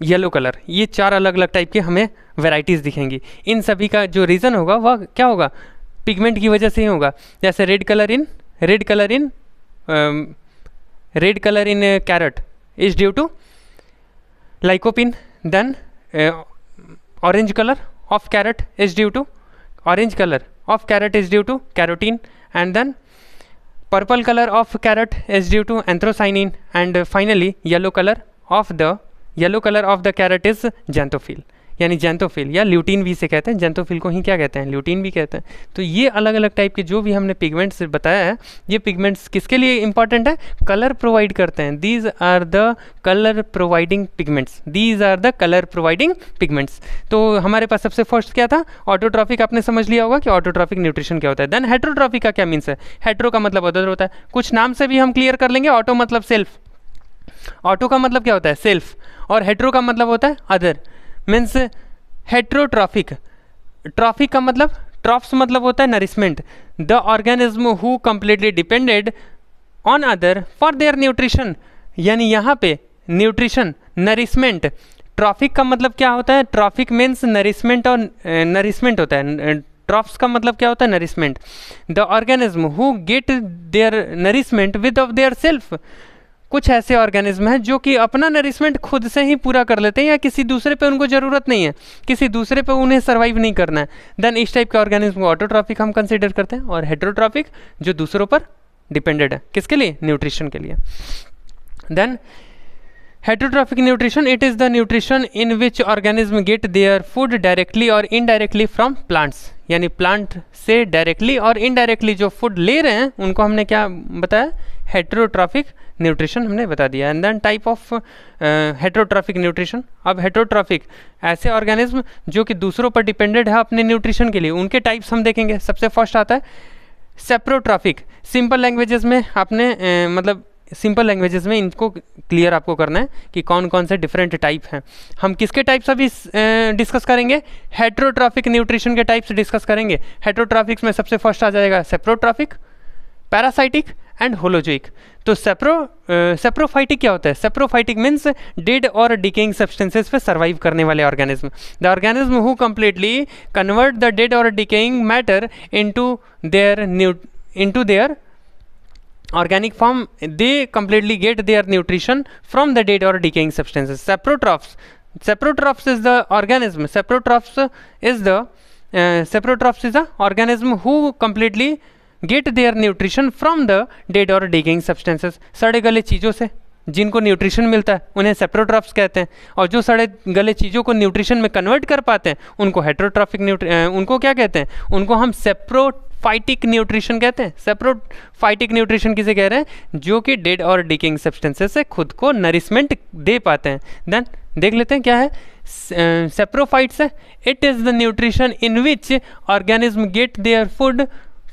येलो कलर। ये 4 अलग अलग टाइप के हमें वैरायटीज़ दिखेंगी। इन सभी का जो रीज़न होगा वह क्या होगा? पिगमेंट की वजह से ही होगा। जैसे red colour in carrot is due to lycopene. Then orange color of carrot is due to carotene, and then purple color of carrot is due to anthocyanin, and finally yellow color of the carrot is xanthophyll। यानी जैंथोफिल या ल्यूटीन भी से कहते हैं, जैंथोफिल को ही क्या कहते हैं? ल्यूटीन भी कहते हैं। तो ये अलग अलग टाइप के जो भी हमने पिगमेंट्स बताया है, ये पिगमेंट्स किसके लिए इंपॉर्टेंट है? कलर प्रोवाइड करते हैं। These are the colour providing pigments. तो हमारे पास सबसे फर्स्ट क्या था? ऑटोट्रॉफिक। आपने समझ लिया होगा कि ऑटोट्रॉफिक न्यूट्रिशन क्या होता है। देन हेट्रोट्रॉफिक का क्या मीन्स है? हेट्रो का मतलब अदर होता है। कुछ नाम से भी हम क्लियर कर लेंगे। ऑटो मतलब सेल्फ, ऑटो का मतलब क्या होता है? सेल्फ। और हेट्रो का मतलब होता है अदर, मीन्स हेट्रोट्रॉफिक। ट्रॉफिक का मतलब, ट्रॉफ्स मतलब होता है nourishment. The organism who completely depended on other for their nutrition. यानी यहाँ पे न्यूट्रिशन, नरिशमेंट। ट्रॉफिक का मतलब क्या होता है? ट्रॉफिक मीन्स नरिशमेंट, और नरिशमेंट होता है। ट्रॉफ्स का मतलब क्या होता है? Nourishment. The organism who get their nourishment with of their self. कुछ ऐसे ऑर्गेनिज्म हैं जो कि अपना नरिशमेंट खुद से ही पूरा कर लेते हैं या किसी दूसरे पे उनको ज़रूरत नहीं है, किसी दूसरे पे उन्हें सर्वाइव नहीं करना है। देन इस टाइप के ऑर्गेनिज्म को ऑटोट्रॉफिक हम कंसिडर करते हैं। और हेट्रोट्रॉफिक जो दूसरों पर डिपेंडेड है, किसके लिए? न्यूट्रिशन के लिए। Then heterotrophic nutrition, it is the nutrition in which organism get their food directly और इनडायरेक्टली फ्रॉम प्लांट्स। यानी प्लांट से डायरेक्टली और इनडायरेक्टली जो फूड ले रहे हैं उनको हमने क्या बताया? हेट्रोट्रॉफिक न्यूट्रिशन हमने बता दिया। And then type of heterotrophic nutrition. अब हेट्रोट्रॉफिक ऐसे ऑर्गेनिज्म जो कि दूसरों पर डिपेंडेड है अपने न्यूट्रिशन के लिए, उनके टाइप्स हम देखेंगे। सबसे फर्स्ट आता है सेप्रोट्रॉफिक। सिंपल लैंग्वेजेस में आपने मतलब सिंपल लैंग्वेजेस में इनको क्लियर आपको करना है कि कौन कौन से डिफरेंट टाइप हैं। हम किसके टाइप्स अभी डिस्कस करेंगे? हेट्रोट्रॉफिक न्यूट्रिशन के टाइप्स डिस्कस करेंगे। हेट्रोट्रॉफिक्स में सबसे फर्स्ट आ जाएगा सेप्रोट्रॉफिक, पैरासाइटिक एंड होलोजोइक। तो सेप्रोफाइटिक क्या होता है? सेप्रोफाइटिक मीन्स डेड और डिकेइंग सब्सटेंसेस पे सर्वाइव करने वाले organism. The organism who completely convert the dead और decaying matter into their organic form, they completely get their nutrition from the dead or decaying substances. Saprotrophs is the organism. Saprotrophs is the organism who completely get their nutrition from the dead or decaying substances. सड़े गले चीज़ों से जिनको न्यूट्रिशन मिलता है उन्हें सेप्रोट्रॉफ्स कहते हैं, और जो सड़े गले चीज़ों को न्यूट्रिशन में कन्वर्ट कर पाते हैं उनको हेट्रोट्रॉफिक उनको क्या कहते हैं? उनको हम सेप्रोफाइटिक न्यूट्रिशन कहते हैं। सेप्रोफाइटिक न्यूट्रिशन किसे कह रहे हैं? जो कि डेड और डिकेइंग सब्सटेंसेस से खुद को नरिशमेंट दे पाते हैं। देन देख लेते हैं क्या है सेप्रोफाइट्स है। It is the nutrition in which organism get their food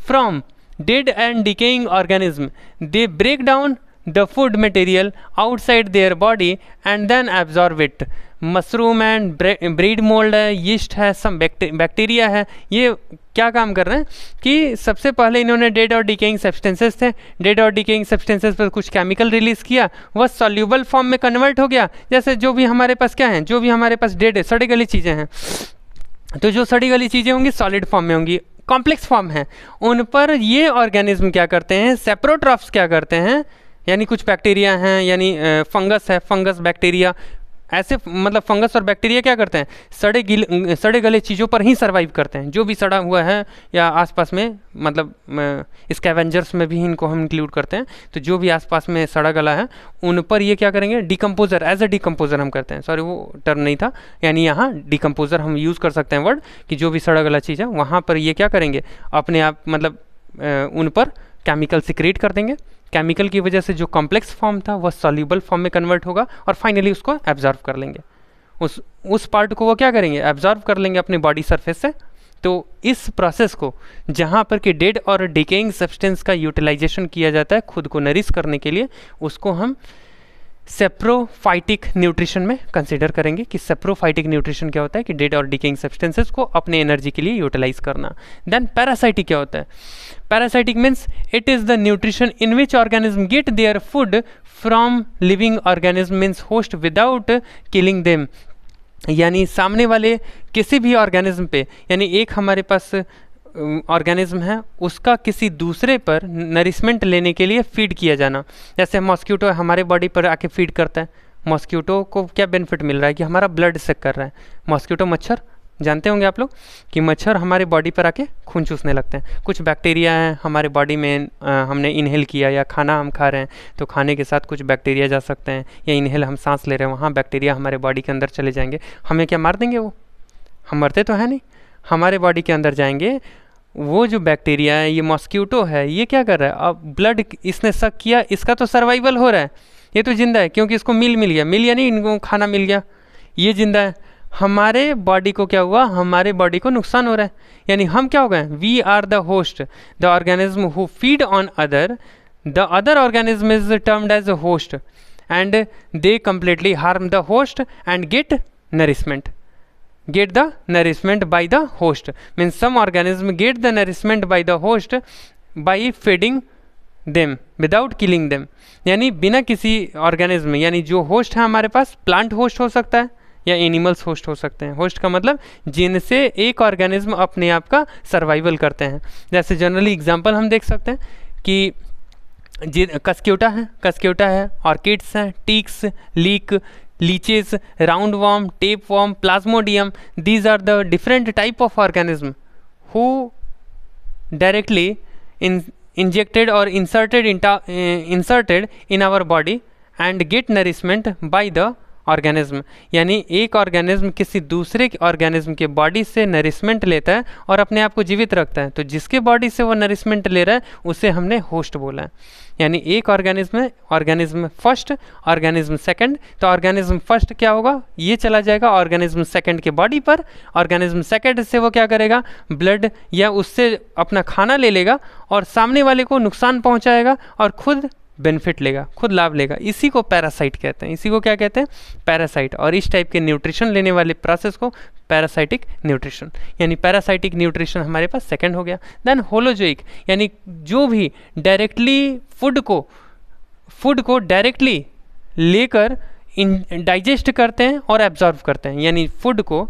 from dead and decaying organism. They break down the food material outside their body and then absorb it. Mushroom and breed mould है, यीस्ट है, सम बैक्टीरिया है। ये क्या काम कर रहे हैं कि सबसे पहले इन्होंने डेड और डिकेइंग सब्सटेंसेस थे, डेड और डिकेइंग सब्सटेंसेस पर कुछ केमिकल रिलीज़ किया, वह सॉल्यूबल फॉर्म में कन्वर्ट हो गया। जैसे जो भी हमारे पास क्या है, जो भी हमारे पास डेड है, सड़ी गली चीज़ें हैं, तो जो सड़ी गली चीज़ें होंगी सॉलिड फॉर्म में होंगी, कॉम्प्लेक्स फॉर्म है। उन पर ये ऑर्गेनिज्म क्या करते हैं? सेप्रोट्रॉफ्स क्या करते हैं? यानी कुछ बैक्टीरिया हैं, यानी फंगस है, फंगस बैक्टीरिया, ऐसे मतलब फंगस और बैक्टीरिया क्या करते हैं? सड़े गले चीज़ों पर ही सर्वाइव करते हैं। जो भी सड़ा हुआ है या आसपास में, मतलब स्कैवेंजर्स में भी इनको हम इंक्लूड करते हैं, तो जो भी आसपास में सड़ा गला है उन पर ये क्या करेंगे? डिकम्पोजर, एज अ डिकम्पोजर हम करते हैं। सॉरी वो टर्म नहीं था, यानी यहाँ डिकम्पोजर हम यूज़ कर सकते हैं वर्ड, कि जो भी सड़ा गला चीज़ है वहाँ पर ये क्या करेंगे? अपने आप मतलब उन पर केमिकल सिक्रेट कर देंगे। केमिकल की वजह से जो कॉम्प्लेक्स फॉर्म था वह सॉल्यूबल फॉर्म में कन्वर्ट होगा और फाइनली उसको एब्जॉर्व कर लेंगे। उस पार्ट को वो क्या करेंगे? एब्जॉर्व कर लेंगे अपनी बॉडी सरफेस से। तो इस प्रोसेस को जहाँ पर कि डेड और डिकेइंग सब्सटेंस का यूटिलाइजेशन किया जाता है खुद को नरिश करने के लिए, उसको हम सेप्रोफाइटिक न्यूट्रिशन में कंसिडर करेंगे कि सेप्रोफाइटिक न्यूट्रिशन क्या होता है कि डेड और डिकेइंग सब्सटेंसेस को अपने एनर्जी के लिए यूटिलाइज करना। देन पैरासाइटिक क्या होता है? Parasitic means it is the nutrition in which organism get their food from living organism means host without killing them. यानी सामने वाले किसी भी ऑर्गेनिज्म पे, यानी एक हमारे पास ऑर्गेनिज्म है उसका किसी दूसरे पर नरिशमेंट लेने के लिए फीड किया जाना। जैसे मॉस्क्यूटो हमारे बॉडी पर आके फीड करता है, मॉस्क्यूटो को क्या बेनिफिट मिल रहा है कि हमारा ब्लड सेक कर रहा है। मॉस्क्यूटो मच्छर जानते होंगे आप लोग कि मच्छर हमारे बॉडी पर आके खून चूसने लगते हैं। कुछ बैक्टीरिया हैं हमारे बॉडी में, हमने इनहेल किया या खाना हम खा रहे हैं तो खाने के साथ कुछ बैक्टीरिया जा सकते हैं, या इनहेल हम सांस ले रहे हैं वहाँ बैक्टीरिया हमारे बॉडी के अंदर चले जाएंगे, हमें क्या मार देंगे? वो हम मरते तो है नहीं, हमारे बॉडी के अंदर जाएंगे। वो जो बैक्टीरिया है, ये मॉस्क्यूटो है, ये क्या कर रहा है? अब ब्लड इसने सक किया, इसका तो सर्वाइवल हो रहा है, ये तो जिंदा है क्योंकि इसको मिल गया, मिल या नहीं, इनको खाना मिल गया, ये जिंदा है। हमारे बॉडी को क्या हुआ? हमारे बॉडी को नुकसान हो रहा है, यानी हम क्या हो गए? We are the host, the organism who feed on other, the other organism is termed as a host and they completely harm the host and get the nourishment by the host. Means some organism get the nourishment by the host by feeding them without killing them. यानी बिना किसी ऑर्गेनिज्म, यानी जो होस्ट है हमारे पास, प्लांट होस्ट हो सकता है या एनिमल्स होस्ट हो सकते हैं। होस्ट का मतलब जिनसे एक ऑर्गेनिज्म अपने आप का सर्वाइवल करते हैं। जैसे जनरली एग्जांपल हम देख सकते हैं कि कस्क्यूटा है, ऑर्किड्स हैं, ticks, leech, leeches, roundworm, tapeworm, plasmodium, these are the different type of organism who directly injected or inserted in our body and get nourishment by the organism. यानी एक ऑर्गेनिज्म किसी दूसरे ऑर्गेनिज्म के बॉडी से नरिशमेंट लेता है और अपने आप को जीवित रखता है, तो जिसके बॉडी से वो नरिशमेंट ले रहा है उसे हमने होस्ट बोला है। यानी एक ऑर्गेनिज्म है, ऑर्गेनिज्म फर्स्ट, ऑर्गेनिज्म सेकंड। तो ऑर्गेनिज्म फर्स्ट क्या होगा? ये चला जाएगा ऑर्गेनिज्म सेकंड के बॉडी पर, ऑर्गेनिज्म सेकंड से वो क्या करेगा? ब्लड या उससे अपना खाना ले लेगा और सामने वाले को नुकसान पहुंचाएगा और खुद बेनिफिट लेगा, खुद लाभ लेगा, इसी को पैरासाइट कहते हैं। इसी को क्या कहते हैं? पैरासाइट। और इस टाइप के न्यूट्रिशन लेने वाले प्रोसेस को पैरासाइटिक न्यूट्रिशन, यानी पैरासाइटिक न्यूट्रिशन हमारे पास सेकंड हो गया। देन होलोजोइक, यानी जो भी डायरेक्टली फूड को डायरेक्टली लेकर डाइजेस्ट करते हैं और एब्जॉर्व करते हैं, यानी फूड को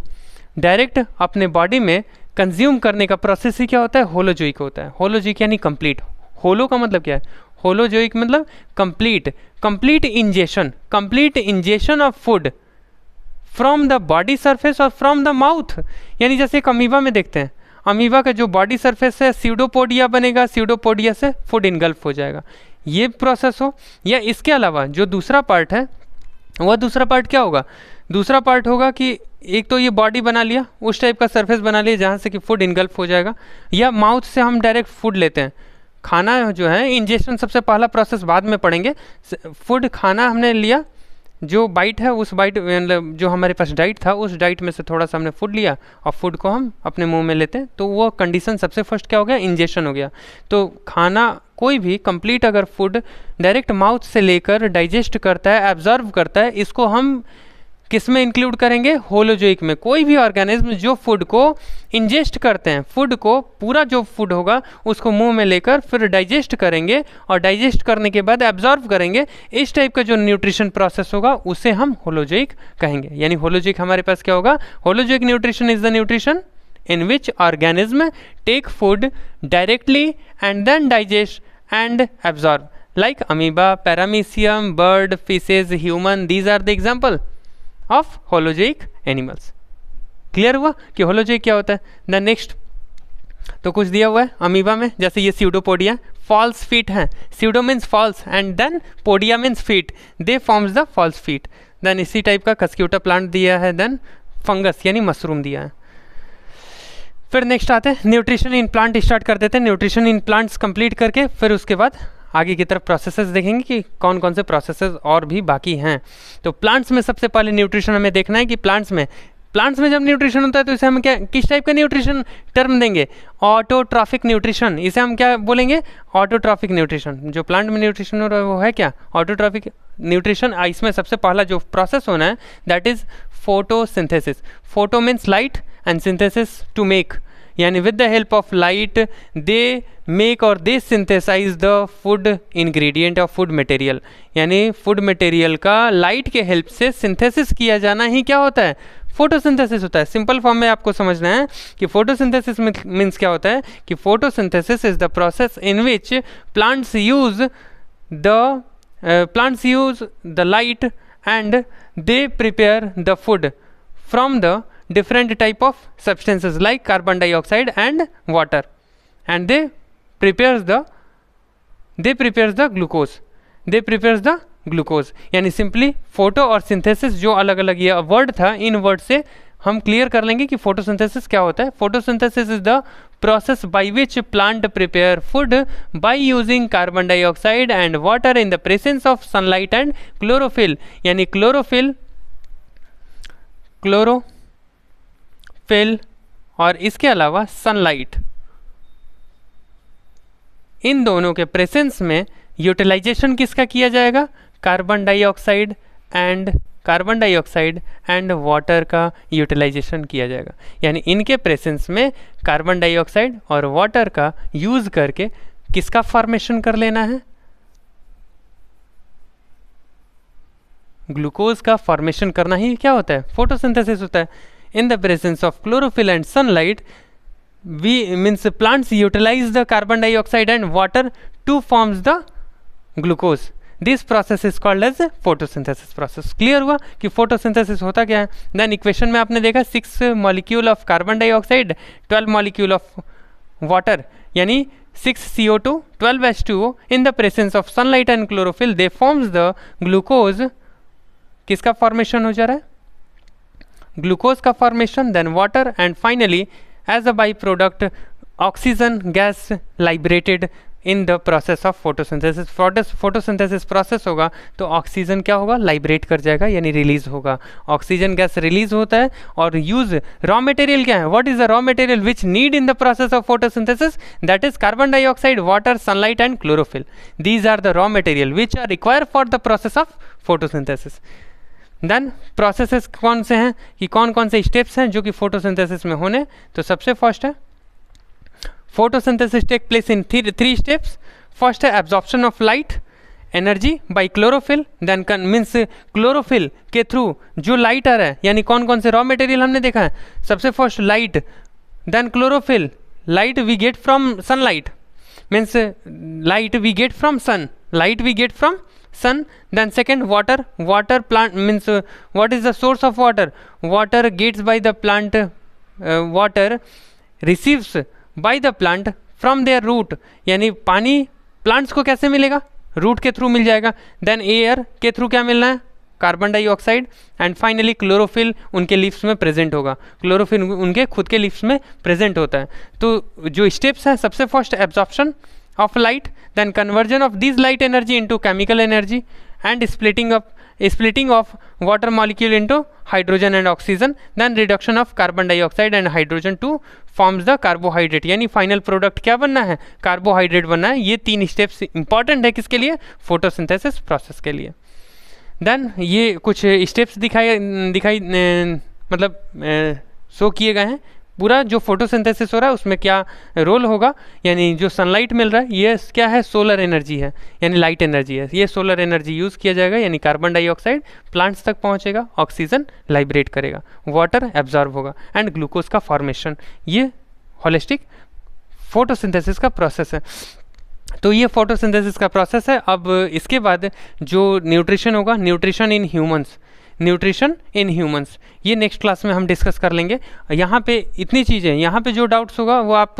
डायरेक्ट अपने बॉडी में कंज्यूम करने का प्रोसेस ही क्या होता है? होलोजोइक होता है। होलोजोइक यानी कंप्लीट। होलो का मतलब क्या है? होलोजोइक मतलब complete ingestion of food from the body surface और फ्रॉम द माउथ। यानी जैसे एक अमीबा में देखते हैं, अमीबा का जो बॉडी सरफेस है स्यूडोपोडिया बनेगा, स्यूडोपोडिया से फूड इनगल्फ हो जाएगा, ये प्रोसेस हो। या इसके अलावा जो दूसरा पार्ट है, वह दूसरा पार्ट क्या होगा? दूसरा पार्ट होगा कि एक तो ये बॉडी बना लिया, उस टाइप का सरफेस बना लिया जहाँ से कि फूड इनगल्फ हो जाएगा, या माउथ से हम डायरेक्ट फूड लेते हैं। खाना जो है इंजेक्शन सबसे पहला प्रोसेस, बाद में पढ़ेंगे। फूड खाना हमने लिया, जो बाइट है उस बाइट मतलब जो हमारे पास डाइट था उस डाइट में से थोड़ा सा हमने फूड लिया और फूड को हम अपने मुंह में लेते हैं, तो वो कंडीशन सबसे फर्स्ट क्या हो गया? इंजेक्शन हो गया। तो खाना कोई भी कंप्लीट अगर फूड डायरेक्ट माउथ से लेकर डाइजेस्ट करता है, एब्जॉर्व करता है, इसको हम किस में इंक्लूड करेंगे? होलोजोइक में। कोई भी ऑर्गेनिज्म जो फूड को इंजेस्ट करते हैं, फूड को पूरा जो फूड होगा उसको मुंह में लेकर फिर डाइजेस्ट करेंगे और डाइजेस्ट करने के बाद एब्जॉर्व करेंगे, इस टाइप का जो न्यूट्रिशन प्रोसेस होगा उसे हम होलोजोइक कहेंगे। यानी होलोजोइक हमारे पास क्या होगा? Holozoic nutrition is the nutrition in which organism take food directly and then digest and absorb, like amoeba, paramecium, bird, fishes, human. These are the example of holozoic animals. Clear हुआ कि होलोजोइक क्या होता है? द नेक्स्ट तो कुछ दिया हुआ है अमीबा में, जैसे ये स्यूडोपोडिया, फॉल्स फीट हैं। Pseudo means false and then podia means feet, they forms the false feet. Then इसी टाइप का कस्क्यूटा प्लांट दिया है, देन फंगस यानी मशरूम दिया है। फिर नेक्स्ट आते हैं न्यूट्रिशन इन प्लांट, स्टार्ट कर देते हैं। न्यूट्रिशन इन प्लांट्स कंप्लीट करके फिर उसके बाद आगे की तरफ प्रोसेसेस देखेंगे कि कौन कौन से प्रोसेसेस और भी बाकी हैं। तो प्लांट्स में सबसे पहले न्यूट्रिशन हमें देखना है कि प्लांट्स में जब न्यूट्रिशन होता है तो इसे हम क्या, किस टाइप का न्यूट्रिशन टर्म देंगे? Autotrophic nutrition. इसे हम क्या बोलेंगे? Autotrophic nutrition. जो प्लांट में न्यूट्रिशन हो रहा है वो है क्या? Autotrophic nutrition. इसमें सबसे पहला जो प्रोसेस होना है that is photosynthesis. Photo means light and synthesis to make, यानी with the help of light they make और they synthesize the food ingredient और फूड मटेरियल। यानी फूड मटेरियल का लाइट के हेल्प से सिंथेसिस किया जाना ही क्या होता है? फोटोसिंथेसिस होता है। सिंपल फॉर्म में आपको समझना है कि फोटोसिंथेसिस मीन्स क्या होता है कि photosynthesis is the process in which plants use the light and they prepare the food from the different type of substances like carbon dioxide and water, and they prepares the glucose। यानी सिंपली फोटो और सिंथेसिस जो अलग अलग ये वर्ड था, इन वर्ड से हम क्लियर कर लेंगे कि फोटोसिंथेसिस क्या होता है। Photosynthesis is the process by which plant prepare food by using carbon dioxide and water in the presence of sunlight and chlorophyll। यानी क्लोरोफिल और इसके अलावा सनलाइट, इन दोनों के प्रेजेंस में यूटिलाइजेशन किसका किया जाएगा? कार्बन डाइऑक्साइड एंड वाटर का यूटिलाइजेशन किया जाएगा। यानी इनके प्रेजेंस में कार्बन डाइऑक्साइड और वाटर का यूज करके किसका फॉर्मेशन कर लेना है? ग्लूकोज का फॉर्मेशन करना ही क्या होता है? फोटोसिंथेसिस होता है। In the presence of chlorophyll and sunlight means plants utilize the carbon dioxide and water to forms the glucose. This process is called as photosynthesis process. Clear हुआ कि फोटोसिंथेसिस होता क्या है? देन इक्वेशन में आपने देखा 6 molecule of carbon dioxide, 12 molecule of water, यानी 6 CO2, 12 H2O in the presence of sunlight and chlorophyll they forms the glucose. किसका फॉर्मेशन हो जा रहा है? ग्लूकोज का formation, then water and finally as a byproduct oxygen gas liberated in the process of photosynthesis. Photosynthesis process होगा तो ऑक्सीजन क्या होगा, लाइब्रेट कर जाएगा यानी रिलीज होगा, ऑक्सीजन गैस रिलीज होता है। और यूज रॉ मटेरियल क्या है, what is the raw material which need in the process of photosynthesis, that is carbon dioxide, water, sunlight and chlorophyll. These are the raw material which are required for the process of photosynthesis. Then processes कौन से हैं कि कौन कौन से स्टेप्स हैं जो कि फोटोसिंथेसिस में होने, तो सबसे फर्स्ट है photosynthesis take place in three steps. First है absorption of light energy by chlorophyll, then means chlorophyll के थ्रू जो लाइट आ रहा है, यानी कौन कौन से रॉ मटेरियल हमने देखा है, सबसे first light, then chlorophyll, light we get from sunlight, means light we get from sun, light we get from sun. Then second water, water plant means what is the source of water, water gets by the plant, water receives by the plant from their root, यानी पानी प्लांट्स को कैसे मिलेगा, रूट के थ्रू मिल जाएगा. देन एयर के थ्रू क्या मिलना है, carbon dioxide. And finally chlorophyll उनके लीव्स में प्रेजेंट होगा, क्लोरोफिल उनके खुद के लीव्स में प्रेजेंट होता है. तो जो स्टेप्स हैं, सबसे first absorption of light, then conversion of this light energy into chemical energy and splitting of water molecule into hydrogen and oxygen, then reduction of carbon dioxide and hydrogen to forms the carbohydrate. यानी फाइनल प्रोडक्ट क्या बनना है, कार्बोहाइड्रेट बनना है. ये तीन स्टेप्स इंपॉर्टेंट है किसके लिए, फोटोसिंथेसिस प्रोसेस के लिए. देन ये कुछ स्टेप्स दिखाई मतलब शो किए गए हैं. पूरा जो फोटोसिंथेसिस हो रहा है उसमें क्या रोल होगा, यानी जो सनलाइट मिल रहा है ये क्या है, सोलर एनर्जी है, यानी लाइट एनर्जी है. ये सोलर एनर्जी यूज़ किया जाएगा, यानी कार्बन डाइऑक्साइड प्लांट्स तक पहुंचेगा, ऑक्सीजन लाइब्रेट करेगा, वाटर एब्जॉर्ब होगा एंड ग्लूकोज का फॉर्मेशन. ये होलिस्टिक फोटोसिंथेसिस का प्रोसेस है. तो ये फोटोसिंथेसिस का प्रोसेस है. अब इसके बाद जो न्यूट्रिशन होगा, nutrition in humans, nutrition in humans, ये नेक्स्ट क्लास में हम डिस्कस कर लेंगे. यहाँ पे इतनी चीज़ें, यहाँ पे जो डाउट्स होगा वो आप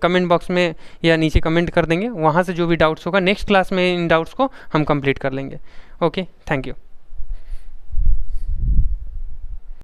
कमेंट बॉक्स में या नीचे कमेंट कर देंगे. वहाँ से जो भी डाउट्स होगा नेक्स्ट क्लास में इन डाउट्स को हम कंप्लीट कर लेंगे. Okay, thank you.